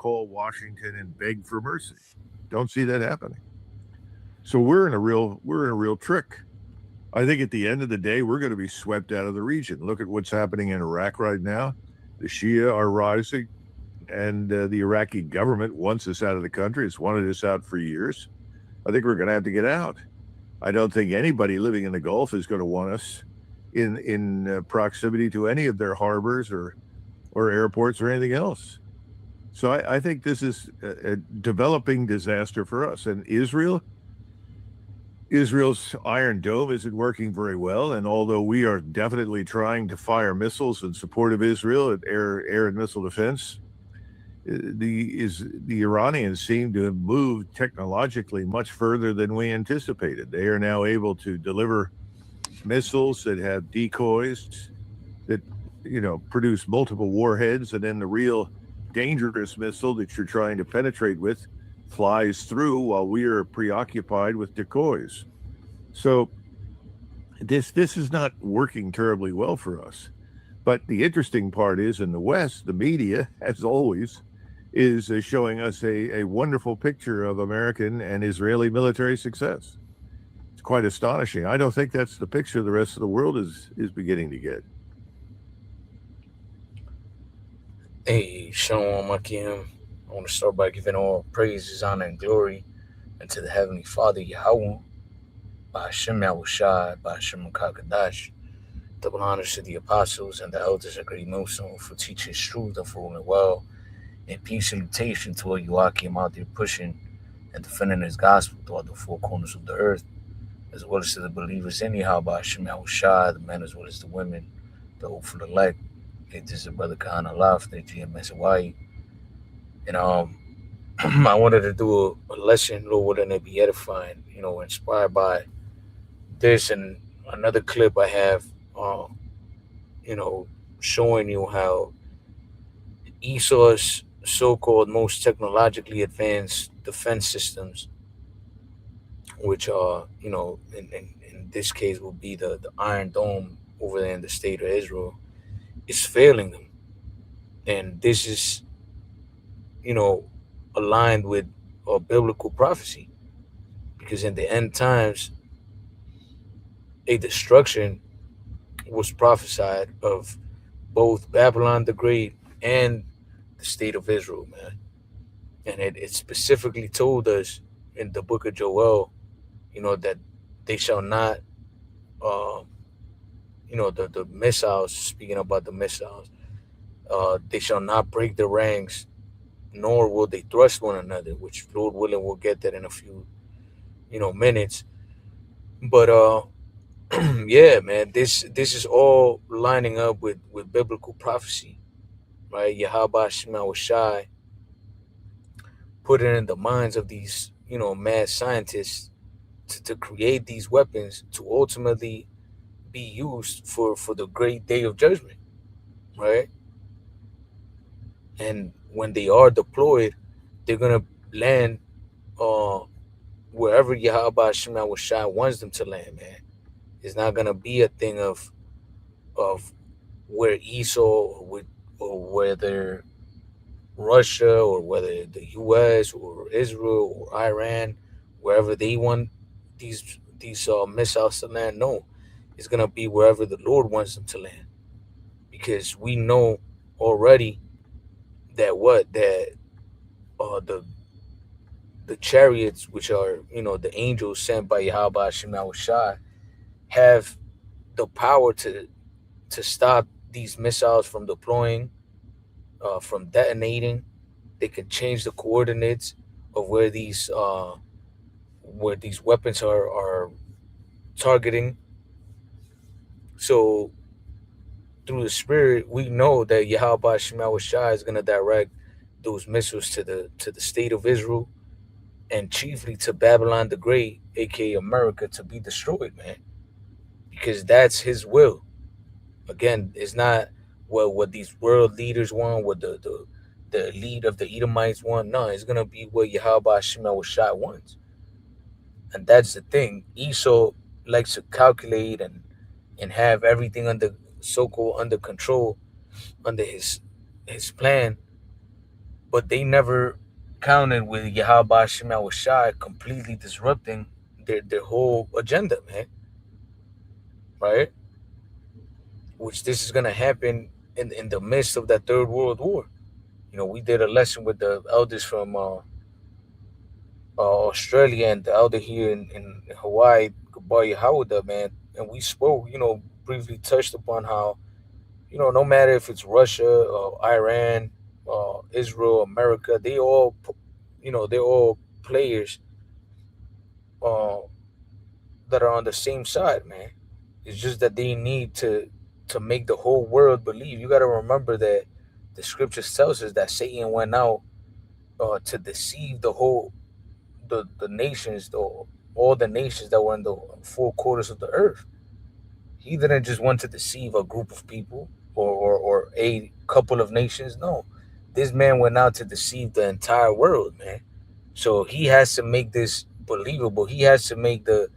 call Washington and beg for mercy. Don't see that happening. So we're in a real trick. I think at the end of the day, we're going to be swept out of the region. Look at what's happening in Iraq right now. The Shia are rising, and the Iraqi government wants us out of the country. It's wanted us out for years. I think we're going to have to get out. I don't think anybody living in the Gulf is going to want us in proximity to any of their harbors or airports or anything else. So I think this is a developing disaster for us. And Israel's Iron Dome isn't working very well. And although we are definitely trying to fire missiles in support of Israel at air and missile defense, the Iranians seem to have moved technologically much further than we anticipated. They are now able to deliver missiles that have decoys that produce multiple warheads, and then the real dangerous missile that you're trying to penetrate with flies through while we are preoccupied with decoys. So this is not working terribly well for us. But the interesting part is, in the West, the media, as always, is showing us a wonderful picture of American and Israeli military success. It's quite astonishing. I don't think that's the picture the rest of the world is beginning to get. Hey, Shalom Akim. I want to start by giving all praises, honor, and glory unto the Heavenly Father, Yahweh, by Hashem Yahushai, by Hashem Kakadash. Double honors to the apostles and the elders of Great Millstone for teaching truth and for ruling well. And peace and salutation to all you Akim out there pushing and defending His gospel throughout the four corners of the earth, as well as to the believers anyhow by Hashem Yahushai, the men as well as the women, the hopeful elect. This is Brother Khan Alaf, the GMS Hawaii. And I wanted to do a lesson, Lord, wouldn't it be edifying, inspired by this and another clip I have, showing you how Esau's so-called most technologically advanced defense systems, which are, in this case will be the Iron Dome over there in the state of Israel, is failing them. And this is, aligned with biblical prophecy, because in the end times, a destruction was prophesied of both Babylon the Great and the state of Israel, man. And it specifically told us in the book of Joel, that they shall not, the missiles, speaking about the missiles, they shall not break the ranks, nor will they thrust one another, which Lord willing we'll get that in a few, minutes. But yeah, man, this is all lining up with biblical prophecy, right? Yahweh Shema Shai put it in the minds of these, mad scientists to create these weapons to ultimately be used for the great day of judgment, right? And when they are deployed, they're gonna land wherever Yahweh Shema Shai wants them to land, man. It's not gonna be a thing of where Esau or whether Russia or whether the U.S. or Israel or Iran, wherever they want these missiles to land. No, it's gonna be wherever the Lord wants them to land, because we know already that the chariots, which are the angels sent by Yahweh Shema Shai, have the power to stop these missiles from deploying, from detonating. They can change the coordinates of where these weapons are targeting. So through the spirit, we know that Yahweh Shema Shai is going to direct those missiles to the state of Israel, and chiefly to Babylon the Great, aka America, to be destroyed, man. Because that's His will. Again, it's not what these world leaders want, what the elite of the Edomites want. No, it's gonna be what Yahweh Shema Shai wants. And that's the thing. Esau likes to calculate and have everything under control, under his plan. but they never counted with Yahweh Shem Shai completely disrupting their whole agenda, man. Right? Which this is gonna happen in the midst of that third world war. We did a lesson with the elders from Australia and the elder here in Hawaii, Gabar Howard, man, and we spoke, briefly touched upon how, no matter if it's Russia or Iran, Israel, America, they're all players uh, that are on the same side, man. It's just that they need to make the whole world believe. You got to remember that the scriptures tells us that Satan went out to deceive the nations, all the nations that were in the four quarters of the earth. He didn't just want to deceive a group of people or a couple of nations. No, this man went out to deceive the entire world, man. So he has to make this believable. He has to make the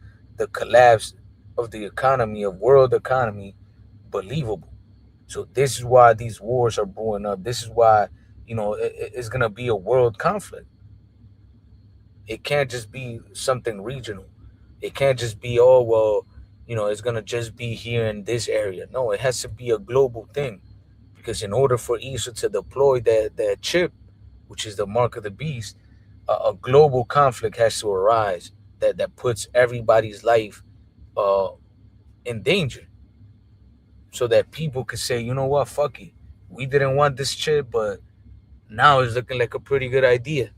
collapse of the economy, of world economy, believable. So this is why these wars are brewing up. This is why it's gonna be a world conflict. It can't just be something regional. It can't just be, oh well, it's gonna just be here in this area. No, it has to be a global thing. Because in order for Israel to deploy that chip, which is the mark of the beast, a global conflict has to arise that puts everybody's life uh, in danger, so that people could say, you know what, fuck it, we didn't want this chip, but now it's looking like a pretty good idea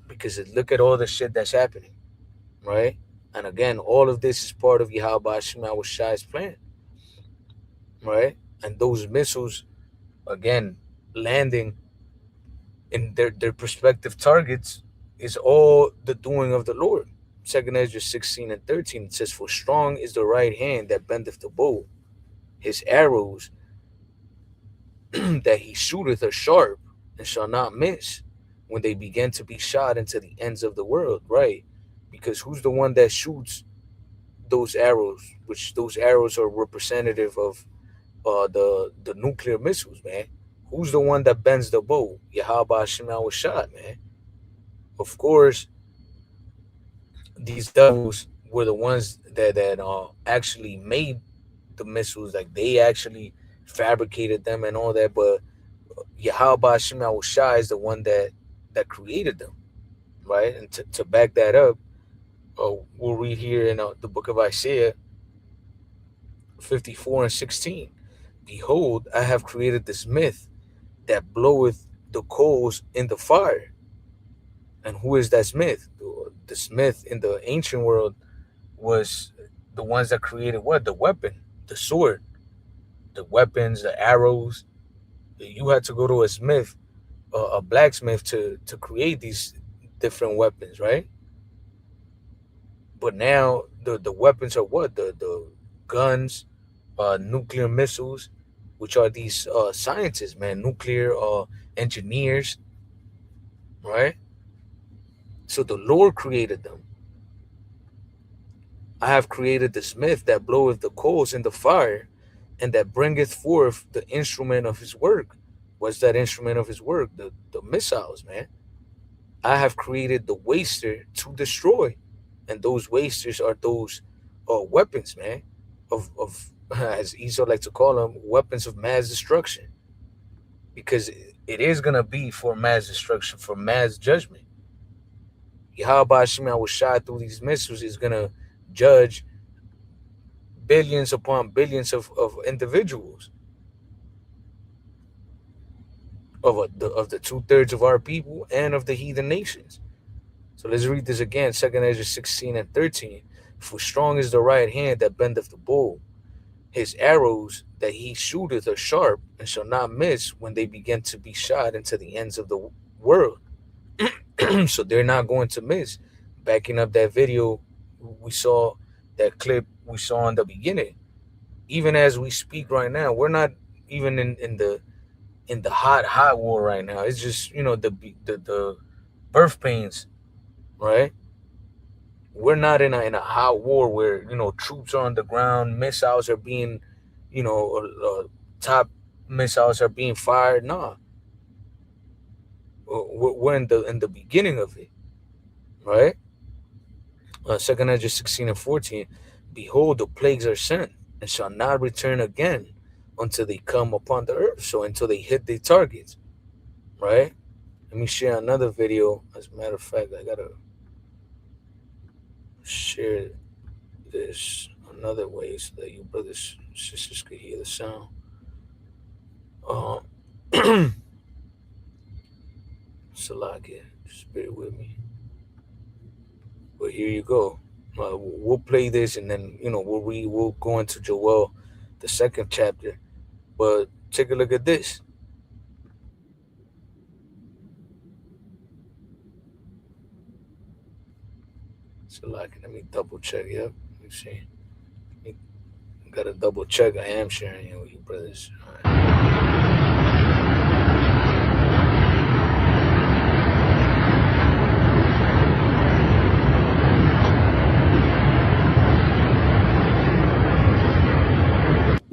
because look at all the shit that's happening, right? And again, all of this is part of Yahweh Shema Shai's plan, right? And those missiles, again, landing in their prospective targets is all the doing of the Lord. 2 Ezra 16 and 13, it says, "For strong is the right hand that bendeth the bow. His arrows that he shooteth are sharp and shall not miss when they begin to be shot into the ends of the world." Right? Because who's the one that shoots those arrows? Which those arrows are representative of the nuclear missiles, man. Who's the one that bends the bow? Yahweh Shema was shot, man. Of course, these devils were the ones that actually made the missiles. Like they actually fabricated them and all that. But Yahweh Shema Shai is the one that created them, right? And to back that up, we'll read here in the book of Isaiah 54 and 16. "Behold, I have created this myth that bloweth the coals in the fire." And who is that smith? The smith in the ancient world was the ones that created what? The weapon, the sword, the weapons, the arrows. You had to go to a smith, a blacksmith, to create these different weapons, right? But now the weapons are what? The guns, nuclear missiles, which are these scientists, man, nuclear engineers, right? So the Lord created them. "I have created the smith that bloweth the coals in the fire, and that bringeth forth the instrument of his work." What's that instrument of his work? The missiles, man. "I have created the waster to destroy." And those wasters are those weapons, man, of as Esau like to call them, weapons of mass destruction. Because it is going to be for mass destruction, for mass judgment. Yahweh Shema was shot through these missiles is going to judge billions upon billions of individuals, of the 2/3 of our people and of the heathen nations. So let's read this again, 2 Ezra 16 and 13. "For strong is the right hand that bendeth the bow. His arrows that he shooteth are sharp and shall not miss when they begin to be shot into the ends of the world." So they're not going to miss. Backing up that video we saw, that clip we saw in the beginning. Even as we speak right now, we're not even in the hot war right now. It's just the birth pains, right? We're not in a hot war where troops are on the ground, missiles are being, top missiles are being fired. Nah, we're in the beginning of it, right? 2 Ezra 16 and 14. Behold, the plagues are sent and shall not return again until they come upon the earth. So until they hit their targets, right? Let me share another video. As a matter of fact, I gotta share this another way so that you brothers and sisters could hear the sound. Salakia, just bear with me. But here you go. We'll play this, and then we'll go into Joel, the second chapter. But take a look at this. Salakia, let me double check. Yep, let me see. Gotta double check. I am sharing it with you, brothers. All right.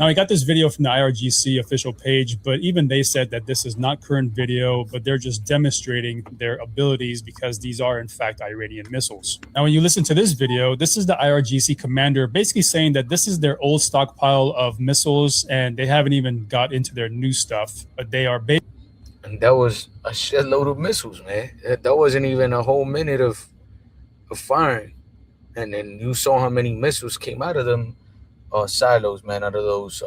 Now, I got this video from the IRGC official page, but even they said that this is not current video, but they're just demonstrating their abilities because these are, in fact, Iranian missiles. Now, when you listen to this video, this is the IRGC commander basically saying that this is their old stockpile of missiles and they haven't even got into their new stuff, but they are And that was a shitload of missiles, man. That wasn't even a whole minute of firing. And then you saw how many missiles came out of them silos, man, out of those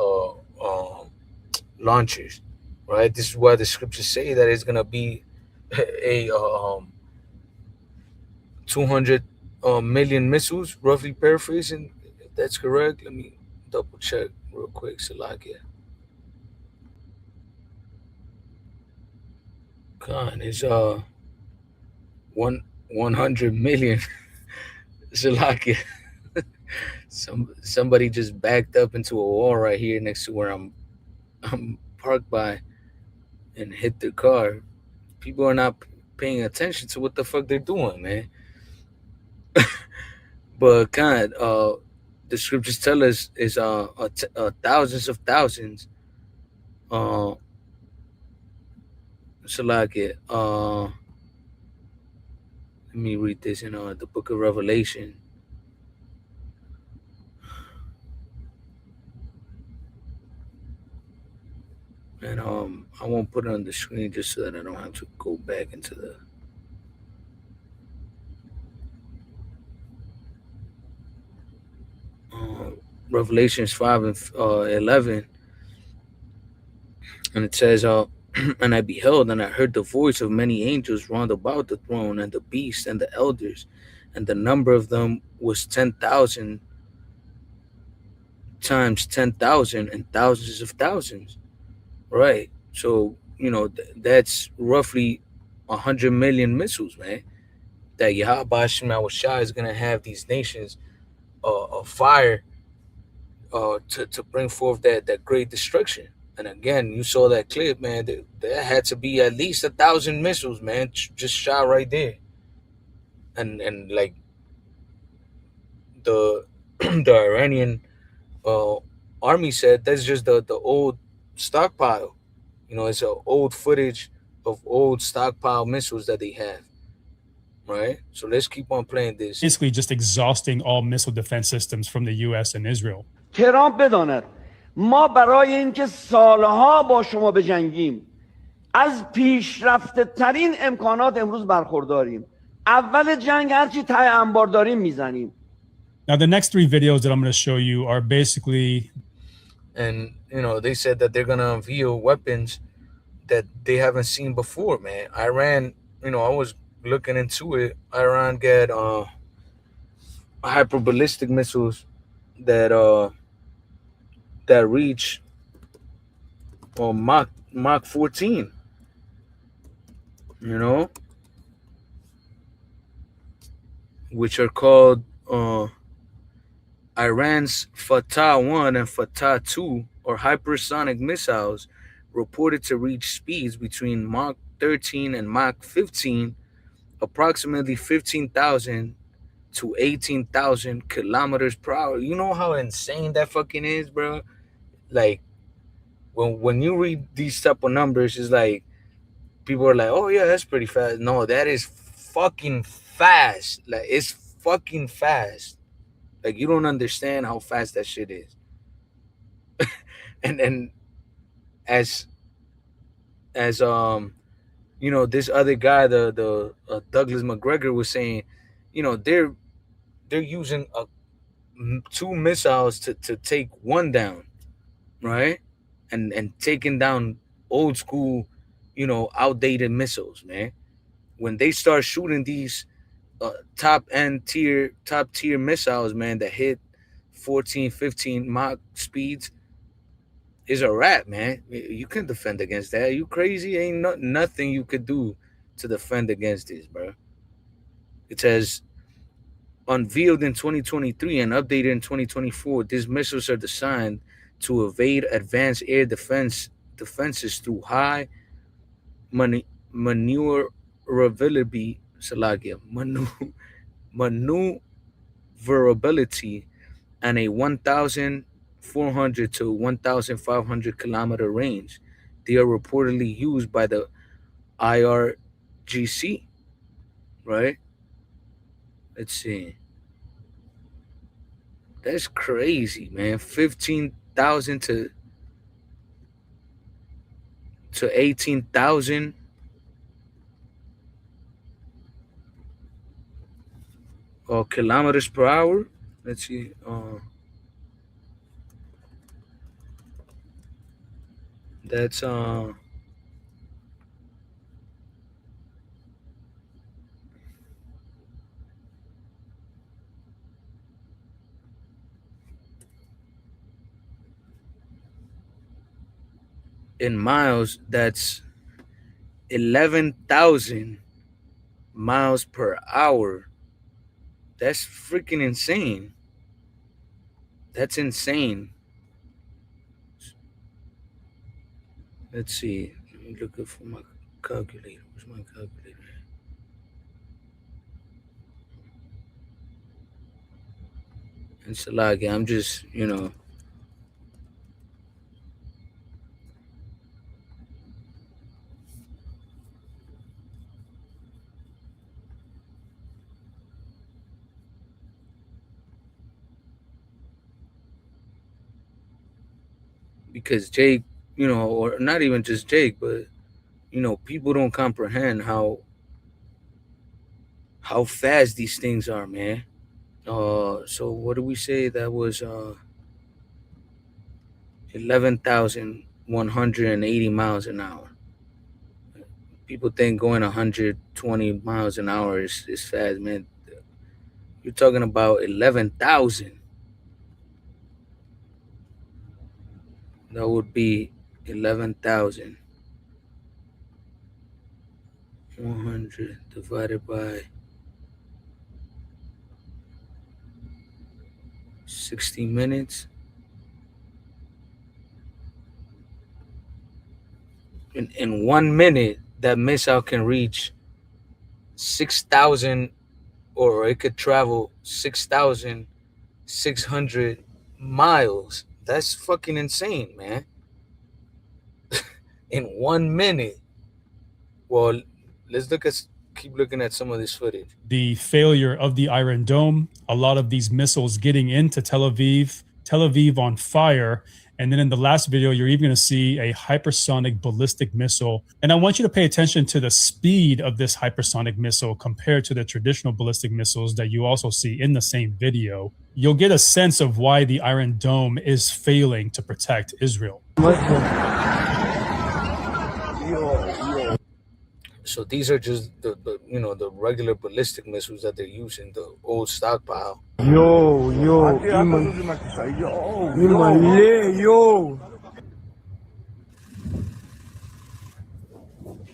launchers, right? This is why the scriptures say that it's gonna be a 200 million missiles, roughly paraphrasing. If that's correct, let me double check real quick. Salakia. Khan is 100 million. Salakia. Somebody just backed up into a wall right here next to where I'm parked by and hit their car. People are not paying attention to what the fuck they're doing, man. But God, the scriptures tell us is thousands of thousands. Salakia. Let me read this in the book of Revelation. And I won't put it on the screen just so that I don't have to go back into the Revelations 5 and 11. And it says, and I beheld and I heard the voice of many angels round about the throne and the beast and the elders, and the number of them was 10,000 times 10,000 and thousands of thousands. Right. So, that's roughly 100 million missiles, man, that Yahweh Shema Shah is going to have these nations fire to bring forth that great destruction. And again, you saw that clip, man. There had to be at least 1,000 missiles, man, just shot right there. And like the the Iranian army said, that's just the old stockpile. It's an old footage of old stockpile missiles that they have, right? So let's keep on playing this. basically just exhausting all missile defense systems from the US and Israel. ترامپ بداند ما برای اینکه سالها با شما بجنگیم از پیشرفته ترین امکانات امروز برخورداریم. اول جنگ هرچی ته انبار داریم میزنیم. Now, the next three videos that I'm going to show you are basically, and they said that they're gonna unveil weapons that they haven't seen before, man. Iran, I was looking into it. Iran got hyperballistic missiles that reach Mach 14. Which are called Iran's Fatah 1 and Fatah 2, or hypersonic missiles, reported to reach speeds between Mach 13 and Mach 15, approximately 15,000 to 18,000 kilometers per hour. You know how insane that fucking is, bro? Like, when you read these type of numbers, it's like people are like, oh yeah, that's pretty fast. No, that is fucking fast. Like, it's fucking fast. Like, you don't understand how fast that shit is. and as this other guy, the Douglas McGregor was saying, they're using 2 missiles to take one down, right? And taking down old school, outdated missiles, man. When they start shooting these top tier missiles, man, that hit 14, 15 Mach speeds, is a wrap, man. You can defend against that. You crazy? Ain't nothing you could do to defend against this, bro. It says, unveiled in 2023 and updated in 2024, these missiles are designed to evade advanced air defenses through high maneuverability, maneuverability, and a 1,400 to 1,500 kilometer range. They are reportedly used by the IRGC, right? Let's see. That's crazy, man. 15,000 to 18,000. Kilometers per hour. Let's see. That's in miles. That's 11,000 miles per hour. That's freaking insane. That's insane. Let's see. Let me look for my calculator. Where's my calculator? And Salagi, I'm just, because Jake, or not even just Jake, but people don't comprehend how fast these things are, man. So what do we say? That was 11,180 miles an hour. People think going 120 miles an hour is fast, man. You're talking about 11,000. That would be 11,000. 100 divided by 60 minutes. In 1 minute, that missile can reach 6,000, or it could travel 6,600 miles. That's fucking insane, man. In 1 minute. Well, let's keep looking at some of this footage. The failure of the Iron Dome, a lot of these missiles getting into Tel Aviv on fire. And then in the last video, you're even going to see a hypersonic ballistic missile. And I want you to pay attention to the speed of this hypersonic missile compared to the traditional ballistic missiles that you also see in the same video. You'll get a sense of why the Iron Dome is failing to protect Israel. So these are just the regular ballistic missiles that they're using, the old stockpile. Yo.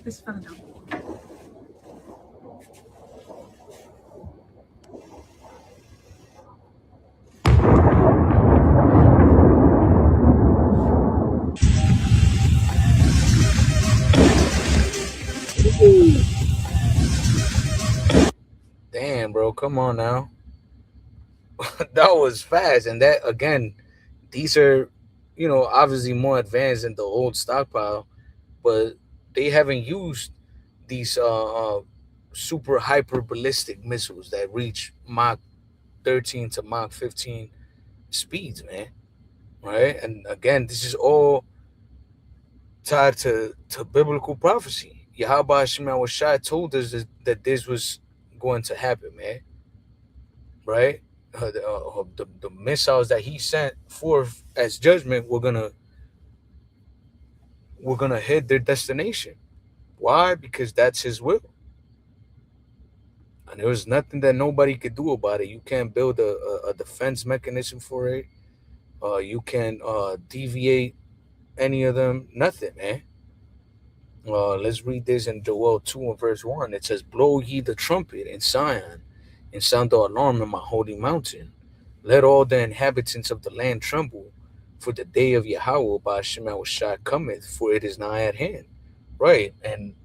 This fella down. Damn, bro, come on now. That was fast. And that, again, these are, obviously more advanced than the old stockpile, but they haven't used these super hyper ballistic missiles that reach Mach 13 to Mach 15 speeds, man. Right? And again, this is all tied to biblical prophecy. Yahweh Hashem Shai told us that this was going to happen, man. Right? The missiles that he sent forth as judgment were gonna hit their destination. Why? Because that's his will. And there was nothing that nobody could do about it. You can't build a defense mechanism for it. You can deviate any of them. Nothing, man. Let's read this in Joel 2 and verse 1. It says, blow ye the trumpet in Zion, and sound the alarm in my holy mountain. Let all the inhabitants of the land tremble, for the day of Yahweh by Hashem Shai cometh, for it is nigh at hand. Right. And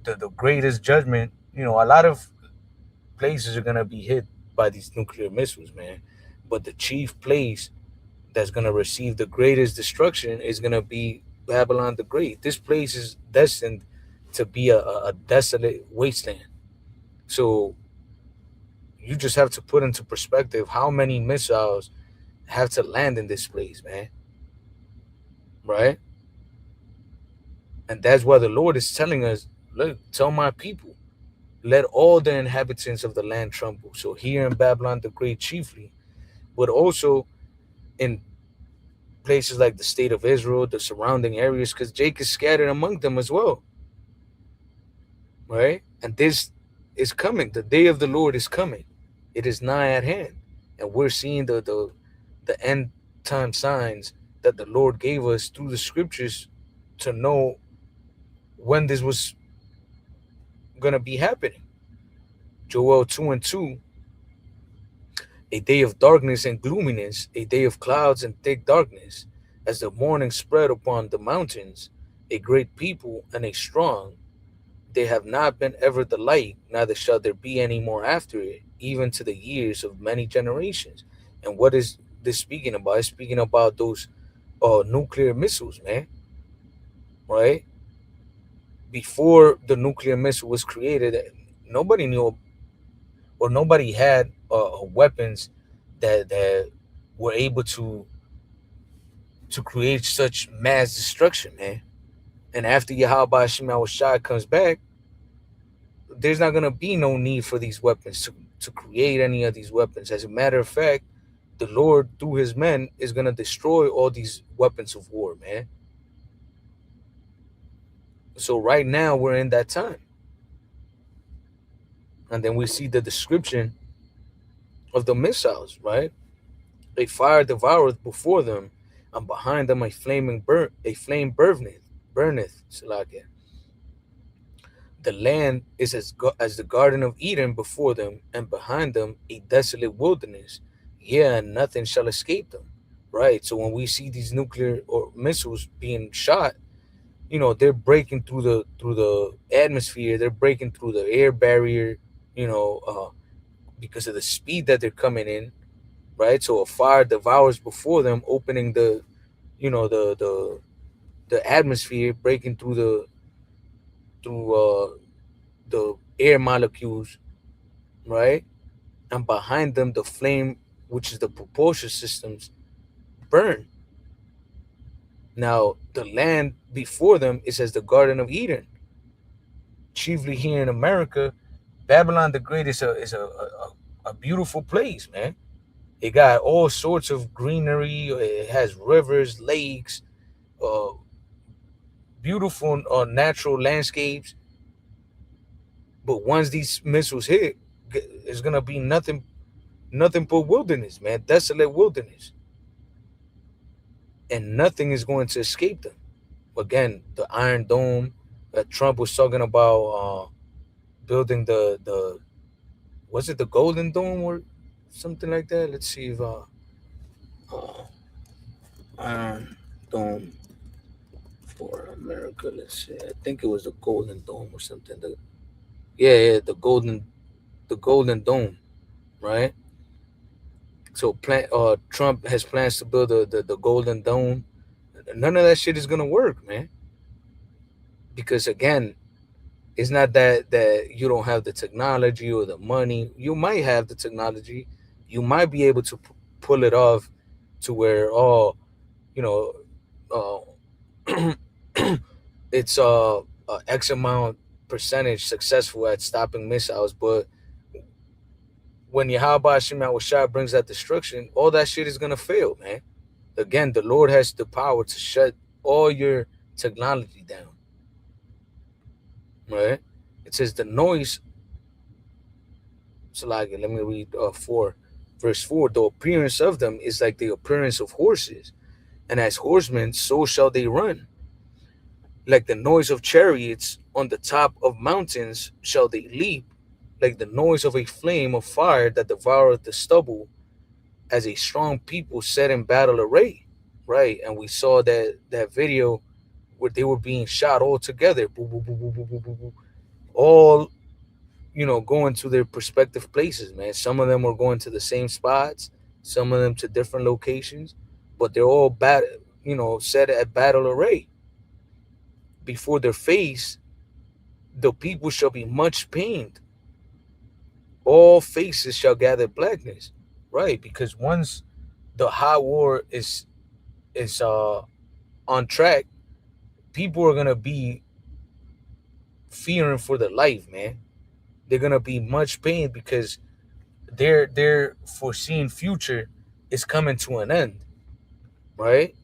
the greatest judgment, a lot of places are going to be hit by these nuclear missiles, man. But the chief place that's going to receive the greatest destruction is going to be Babylon the Great. This place is destined to be a desolate wasteland. So you just have to put into perspective how many missiles have to land in this place, man. Right? And that's why the Lord is telling us, look, tell my people, let all the inhabitants of the land tremble. So here in Babylon the Great chiefly, but also in places like the state of Israel, the surrounding areas, because Jake is scattered among them as well. Right? And this is coming. The day of the Lord is coming. It is nigh at hand. And we're seeing the end time signs that the Lord gave us through the scriptures to know when this was going to be happening. Joel 2 and 2. A day of darkness and gloominess, a day of clouds and thick darkness, as the morning spread upon the mountains, a great people and a strong. They have not been ever the like, neither shall there be any more after it, even to the years of many generations. And what is this speaking about? It's speaking about those nuclear missiles, man. Right? Before the nuclear missile was created, nobody knew, or nobody had weapons that were able to create such mass destruction, man. And after Yahweh Hashem Shai comes back, there's not going to be no need for these weapons to create any of these weapons. As a matter of fact, the Lord, through his men, is going to destroy all these weapons of war, man. So right now, we're in that time. And then we see the description of the missiles, right? A fire devoureth before them, and behind them a flame burneth. Salakia. The land is as the Garden of Eden before them, and behind them a desolate wilderness. Yeah, and nothing shall escape them. Right? So when we see these nuclear or missiles being shot, they're breaking through the atmosphere, they're breaking through the air barrier, because of the speed that they're coming in, right? So a fire devours before them, opening the atmosphere, breaking through the air molecules, right? And behind them, the flame, which is the propulsion systems, burn. Now, the land before them is as the Garden of Eden. Chiefly here in America, Babylon the Great is a beautiful place, man. It got all sorts of greenery. It has rivers, lakes, beautiful natural landscapes. But once these missiles hit, it's gonna be nothing but wilderness, man. Desolate wilderness, and nothing is going to escape them. Again, the Iron Dome that Trump was talking about, building the was it the Golden Dome or something like that? Let's see if Iron Dome for America. Let's see. I think it was the Golden Dome or something. The Golden Dome, right? So Trump has plans to build the Golden Dome. None of that shit is gonna work, man. Because again, It's not that you don't have the technology or the money. You might have the technology. You might be able to pull it off to where, oh, you know, uh, it's X amount percentage successful at stopping missiles. But when Yahweh Hashem Shah brings that destruction, all that shit is gonna fail, man. Again, the Lord has the power to shut all your technology down. Right? It says the noise. So like, let me read 4, verse 4. The appearance of them is like the appearance of horses, and as horsemen, so shall they run. Like the noise of chariots on the top of mountains shall they leap, like the noise of a flame of fire that devoureth the stubble, as a strong people set in battle array. Right? And we saw that video where they were being shot all together, boo, boo, boo, boo, boo, boo, boo, boo. All going to their respective places, man. Some of them were going to the same spots, some of them to different locations, but they're all set at battle array. Before their face, the people shall be much pained. All faces shall gather blackness, right? Because once the hot war is on track, people are gonna be fearing for their life, man. They're gonna be much pain because their foreseen future is coming to an end, right?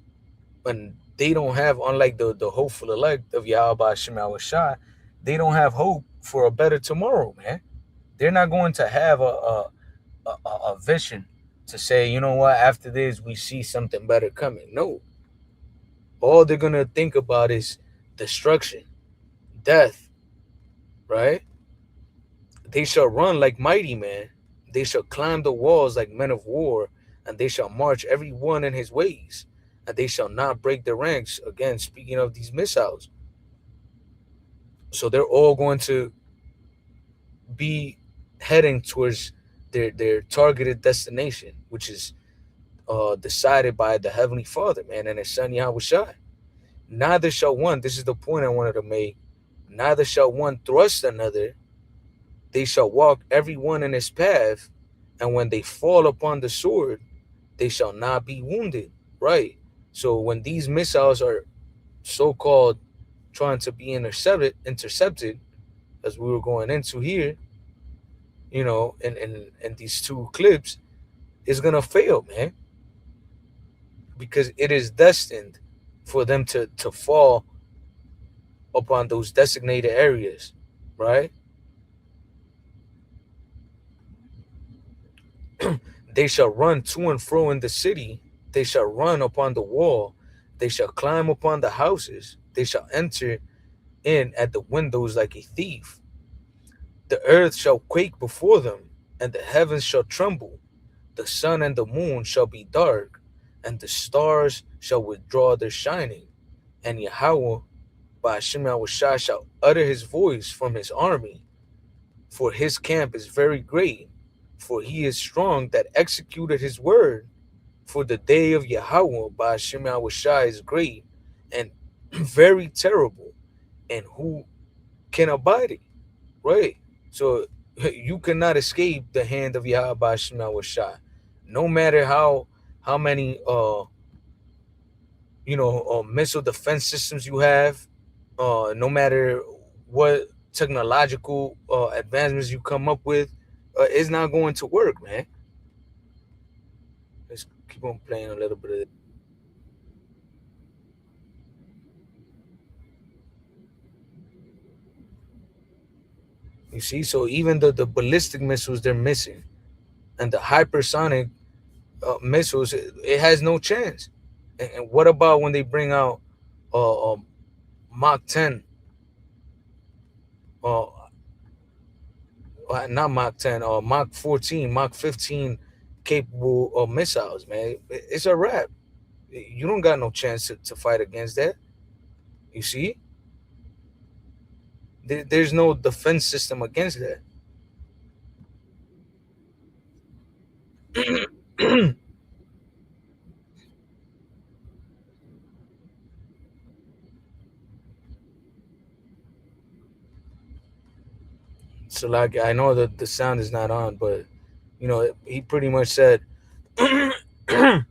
And they don't have, unlike the hopeful elect of Yahweh Shema Shah, they don't have hope for a better tomorrow, man. They're not going to have a vision to say, you know what, after this we see something better coming. No. All they're gonna think about is destruction, death, right? They shall run like mighty men. They shall climb the walls like men of war, and they shall march every one in his ways, and they shall not break their ranks. Again, speaking of these missiles. So they're all going to be heading towards their targeted destination, which is decided by the Heavenly Father, man, and his son Yahweh Shai. Neither shall one, this is the point I wanted to make, neither shall one thrust another. They shall walk every one in his path, and when they fall upon the sword, they shall not be wounded. Right? So when these missiles are so-called trying to be intercepted, as we were going into here, in these two clips, is gonna fail, man. Because it is destined for them to fall upon those designated areas, right? They shall run to and fro in the city. They shall run upon the wall. They shall climb upon the houses. They shall enter in at the windows like a thief. The earth shall quake before them, and the heavens shall tremble. The sun and the moon shall be dark, and the stars shall withdraw their shining. And Yahweh, by Hashem Yahushua, shall utter his voice from his army. For his camp is very great, for he is strong that executed his word. For the day of Yahweh by Hashem Yahushua is great and very terrible, and who can abide it? Right? So you cannot escape the hand of Yahweh by Hashem Yahushua. No matter how many missile defense systems you have, no matter what technological advancements you come up with, it's not going to work, man. Let's keep on playing a little bit of it. You see, so even the ballistic missiles, they're missing, and the hypersonic missiles, it has no chance. And what about when they bring out Mach 10? Not Mach 10, Mach 14, Mach 15 capable of missiles, man. It's a wrap. You don't got no chance to fight against that. You see? There's no defense system against that. So like I know that the sound is not on, but you know he pretty much said that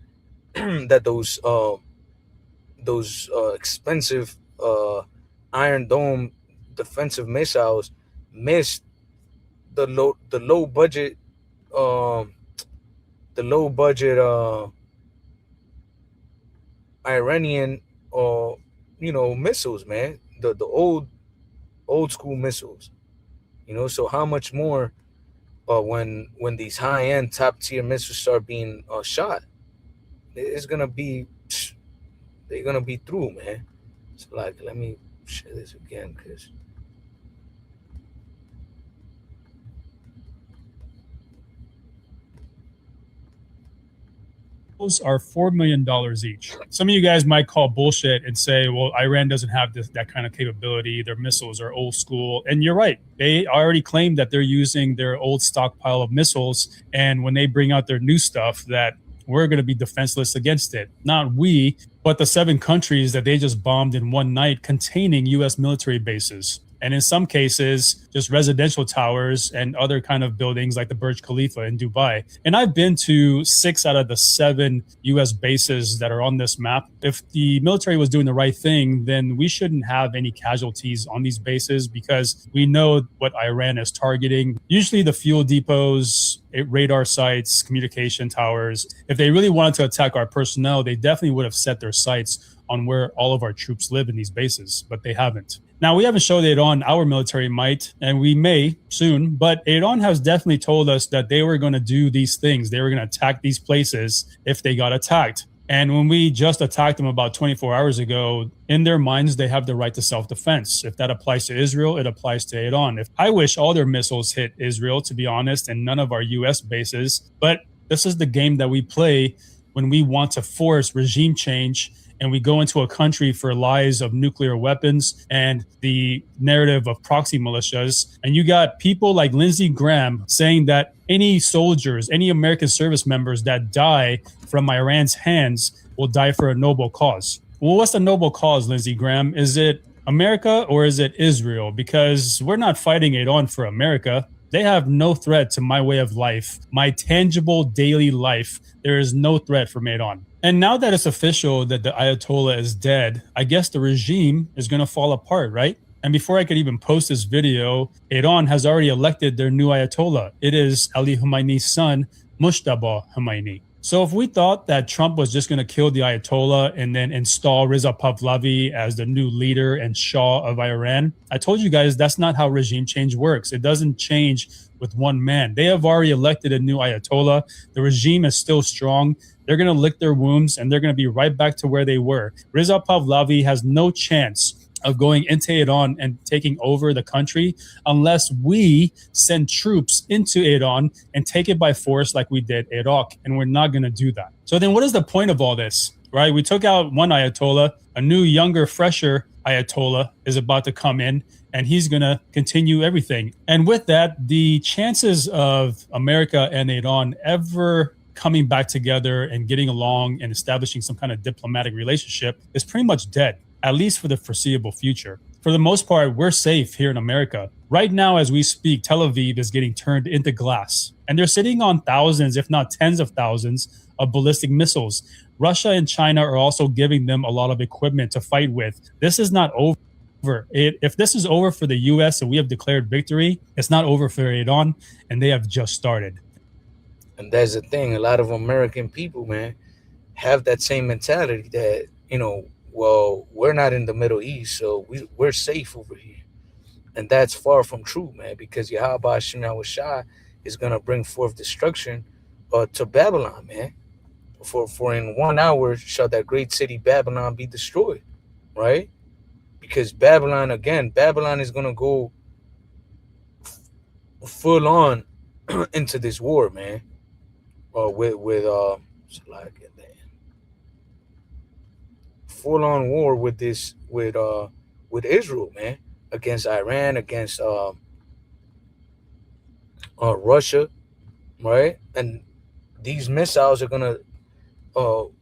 those expensive Iron Dome defensive missiles missed the low budget um Iranian missiles, man, the old school missiles, so how much more when these high end top tier missiles start being shot, it's gonna be they're gonna be through, man. So like let me share this again because are $4 million each. Some of you guys might call bullshit and say, well, Iran doesn't have that kind of capability. Their missiles are old school. And you're right. They already claim that they're using their old stockpile of missiles. And when they bring out their new stuff, that we're going to be defenseless against it. Not we, but the 7 countries that they just bombed in one night containing U.S. military bases. And in some cases, just residential towers and other kind of buildings like the Burj Khalifa in Dubai. And I've been to 6 out of the 7 US bases that are on this map. If the military was doing the right thing, then we shouldn't have any casualties on these bases because we know what Iran is targeting. Usually the fuel depots, radar sites, communication towers. If they really wanted to attack our personnel, they definitely would have set their sights on where all of our troops live in these bases, but they haven't. Now, we haven't showed Iran our military might, and we may soon, but Iran has definitely told us that they were going to do these things. They were going to attack these places if they got attacked. And when we just attacked them about 24 hours ago, in their minds, they have the right to self-defense. If that applies to Israel, it applies to Iran. I wish all their missiles hit Israel, to be honest, and none of our U.S. bases. But this is the game that we play when we want to force regime change and we go into a country for lies of nuclear weapons and the narrative of proxy militias. And you got people like Lindsey Graham saying that any soldiers, any American service members that die from Iran's hands will die for a noble cause. Well, what's the noble cause, Lindsey Graham? Is it America or is it Israel? Because we're not fighting Iran for America. They have no threat to my way of life, my tangible daily life. There is no threat from Iran. And now that it's official that the Ayatollah is dead, I guess the regime is going to fall apart, right? And before I could even post this video, Iran has already elected their new Ayatollah. It is Ali Khamenei's son, Mujtaba Khomeini. So if we thought that Trump was just going to kill the Ayatollah and then install Reza Pahlavi as the new leader and Shah of Iran, I told you guys that's not how regime change works. It doesn't change with one man. They have already elected a new Ayatollah. The regime is still strong. They're going to lick their wounds and they're going to be right back to where they were. Reza Pahlavi has no chance of going into Iran and taking over the country unless we send troops into Iran and take it by force like we did Iraq. And we're not going to do that. So then what is the point of all this, right? We took out one Ayatollah, a new, younger, fresher Ayatollah is about to come in and he's going to continue everything. And with that, the chances of America and Iran ever coming back together and getting along and establishing some kind of diplomatic relationship is pretty much dead, at least for the foreseeable future. For the most part, we're safe here in America. Right now, as we speak, Tel Aviv is getting turned into glass. And they're sitting on thousands, if not tens of thousands, of ballistic missiles. Russia and China are also giving them a lot of equipment to fight with. This is not over. If this is over for the U.S. and we have declared victory, it's not over for Iran, and they have just started. And that's the thing. A lot of American people, man, have that same mentality that, well, we're not in the Middle East, so we're safe over here. And that's far from true, man, because Yahweh Hashem Yahushua is going to bring forth destruction to Babylon, man. For in 1 hour shall that great city Babylon be destroyed, right? Because Babylon is going to go full on into this war, man. Full on war with Israel, man, against Iran, against Russia, right? And these missiles are gonna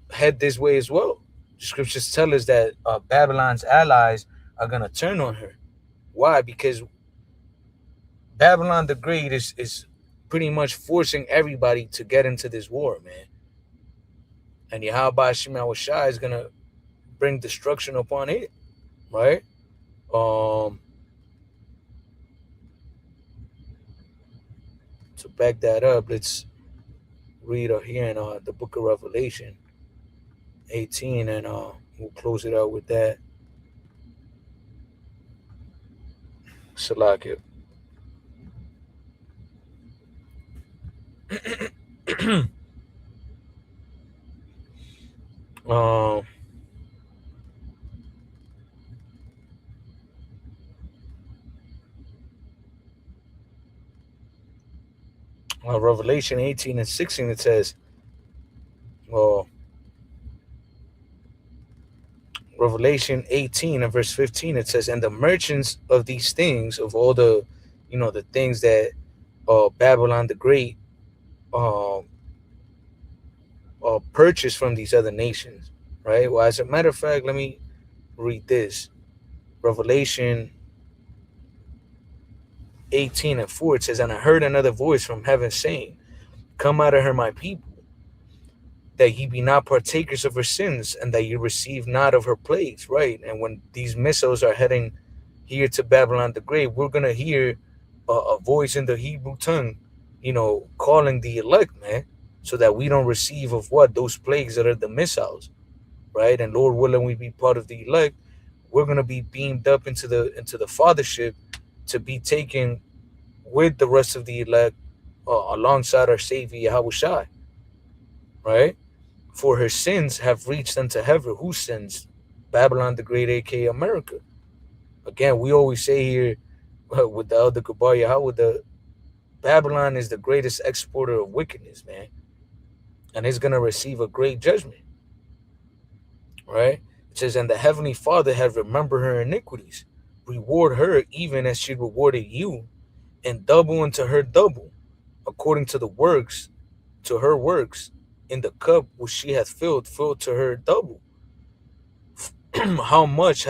head this way as well. Scriptures tell us that Babylon's allies are gonna turn on her. Why? Because Babylon the Great is pretty much forcing everybody to get into this war, man. And Yahweh Hashem Shai is gonna bring destruction upon it, right? To back that up, let's read here in the book of Revelation 18, and we'll close it out with that. Salakia. Revelation 18 and 16, it says, Revelation 18 and verse 15, it says, and the merchants of these things, of all the, the things that Babylon the Great purchased from these other nations, right? Well, as a matter of fact, let me read this. Revelation 18 and 4, it says, and I heard another voice from heaven saying, come out of her, my people, that ye be not partakers of her sins, and that ye receive not of her plagues, right? And when these missiles are heading here to Babylon the Great, we're going to hear a voice in the Hebrew tongue, calling the elect, man, so that we don't receive of what? Those plagues that are the missiles, right? And Lord willing, we be part of the elect, we're going to be beamed up into the fathership to be taken with the rest of the elect alongside our Savior Yahweh Shai, right? For her sins have reached unto heaven. Whose sins? Babylon the Great, aka America. Again, we always say here with the Elder Gabar Yahweh, the Babylon is the greatest exporter of wickedness, man, and it's gonna receive a great judgment, right? It says, and the Heavenly Father had remembered her iniquities, reward her even as she rewarded you, and double unto her double, according to the works, to her works, in the cup which she hath filled to her double. how much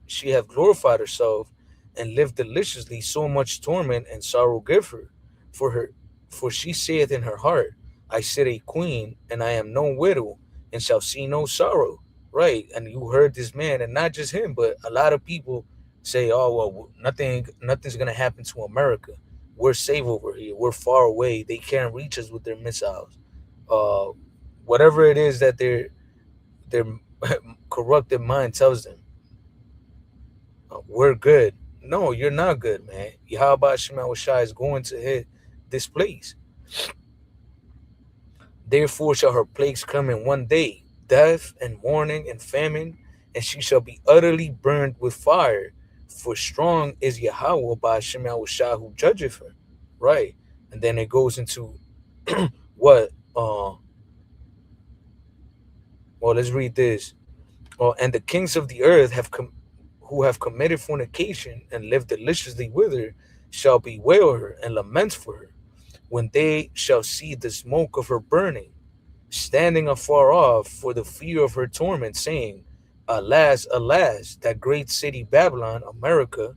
she hath glorified herself and lived deliciously, so much torment and sorrow give her. For she saith in her heart, I sit a queen, and I am no widow, and shall see no sorrow. Right? And you heard this man, and not just him, but a lot of people say, oh, well, nothing's gonna happen to America. We're safe over here. We're far away. They can't reach us with their missiles. Whatever it is that their corrupted mind tells them, we're good. No, you're not good, man. Yahweh Shema Shai is going to hit this place. Therefore shall her plagues come in one day, death and mourning and famine, and she shall be utterly burned with fire. For strong is Yahweh by Shema Shai who judgeth her. Right. And then it goes into what? Well, let's read this. And the kings of the earth who have committed fornication and lived deliciously with her shall bewail her and lament for her, when they shall see the smoke of her burning, standing afar off for the fear of her torment, saying, alas, alas, that great city Babylon, America,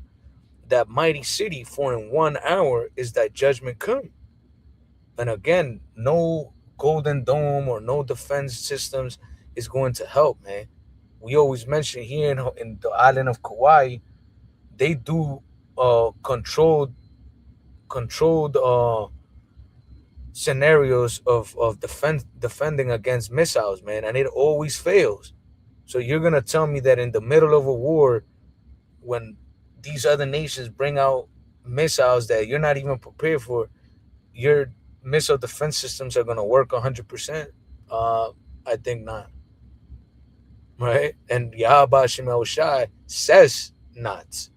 that mighty city, for in 1 hour is thy judgment come. And again, no golden dome or no defense systems is going to help, man. We always mention here in the island of Kauai, they do controlled scenarios of defending against missiles, man, and it always fails. So you're gonna tell me that in the middle of a war, when these other nations bring out missiles that you're not even prepared for, your missile defense systems are gonna work 100%? I think not. Right? And Yahweh Shema Shai says not.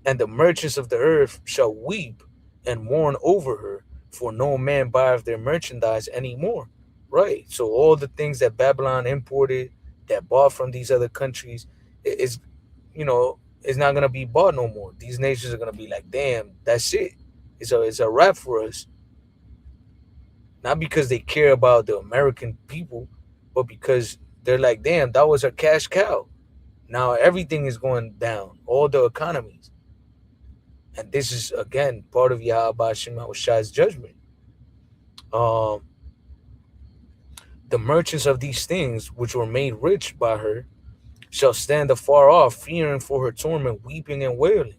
And the merchants of the earth shall weep and mourn over her, for no man buyeth their merchandise anymore. Right? So all the things that Babylon imported, that bought from these other countries, is not gonna be bought no more. These nations are gonna be like, damn, that's it. It's a wrap for us. Not because they care about the American people, but because they're like, damn, that was our cash cow. Now everything is going down, all the economies. And this is, again, part of Yahweh Hashem Shai's judgment. The merchants of these things, which were made rich by her, shall stand afar off, fearing for her torment, weeping and wailing,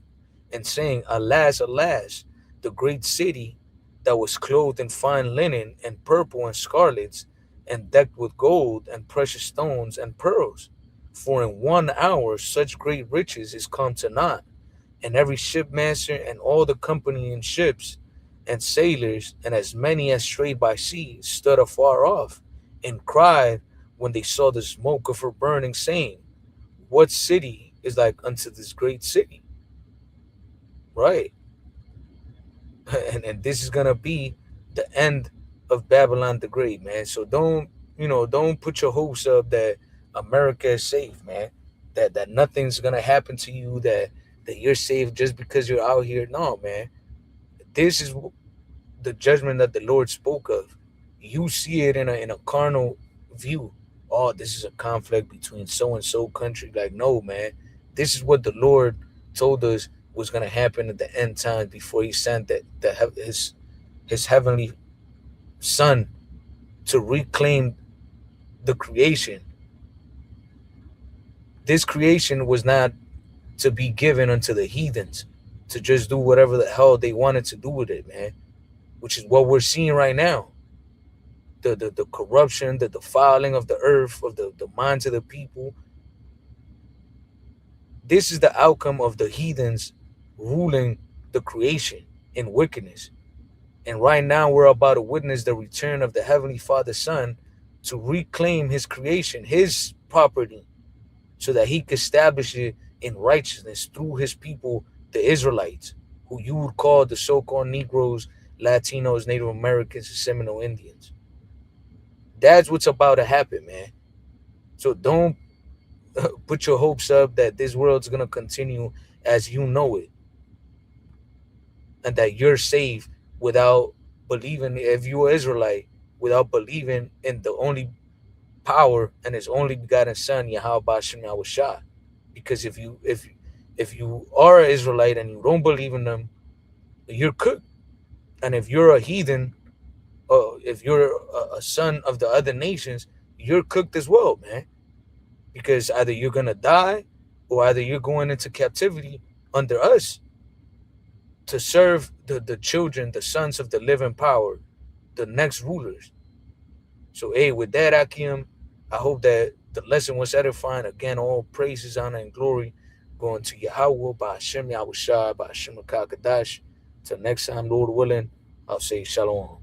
and saying, Alas, alas, the great city that was clothed in fine linen and purple and scarlets, and decked with gold and precious stones and pearls. For in 1 hour such great riches is come to naught, and every shipmaster and all the company in ships and sailors, and as many as strayed by sea, stood afar off, and cried when they saw the smoke of her burning, saying, What city is like unto this great city? Right. And this is gonna be the end of Babylon the Great, man. So don't put your hopes up that America is safe, man. That nothing's gonna happen to you, that you're safe just because you're out here. No, man. This is the judgment that the Lord spoke of. You see it in a carnal view. Oh, this is a conflict between so and so country. Like, no, man. This is what the Lord told us was going to happen at the end times before he sent his heavenly son to reclaim the creation. This creation was not to be given unto the heathens to just do whatever the hell they wanted to do with it, man. Which is what we're seeing right now. The corruption, the defiling of the earth, of the minds of the people. This is the outcome of the heathens ruling the creation in wickedness. And right now we're about to witness the return of the Heavenly Father Son to reclaim his creation, his property, so that he could establish it in righteousness through his people, the Israelites, who you would call the so-called Negroes, Latinos, Native Americans, and Seminole Indians. That's what's about to happen, man. So don't put your hopes up that this world's going to continue as you know it, and that you're safe without believing, if you're Israelite, without believing in the only power and his only begotten son, Yahweh Hashem Yahushua. Because if you are an Israelite and you don't believe in them, you're cooked. And if you're a heathen, or if you're a son of the other nations, you're cooked as well, man. Because either you're gonna die, or either you're going into captivity under us to serve the children, the sons of the living power, the next rulers. So, hey, with that, Akim, I hope that the lesson was edifying. Again, all praises, honor, and glory going to Yahweh, by Hashem Yahushua, by Hashem Kakadash. Till next time, Lord willing, I'll say shalom.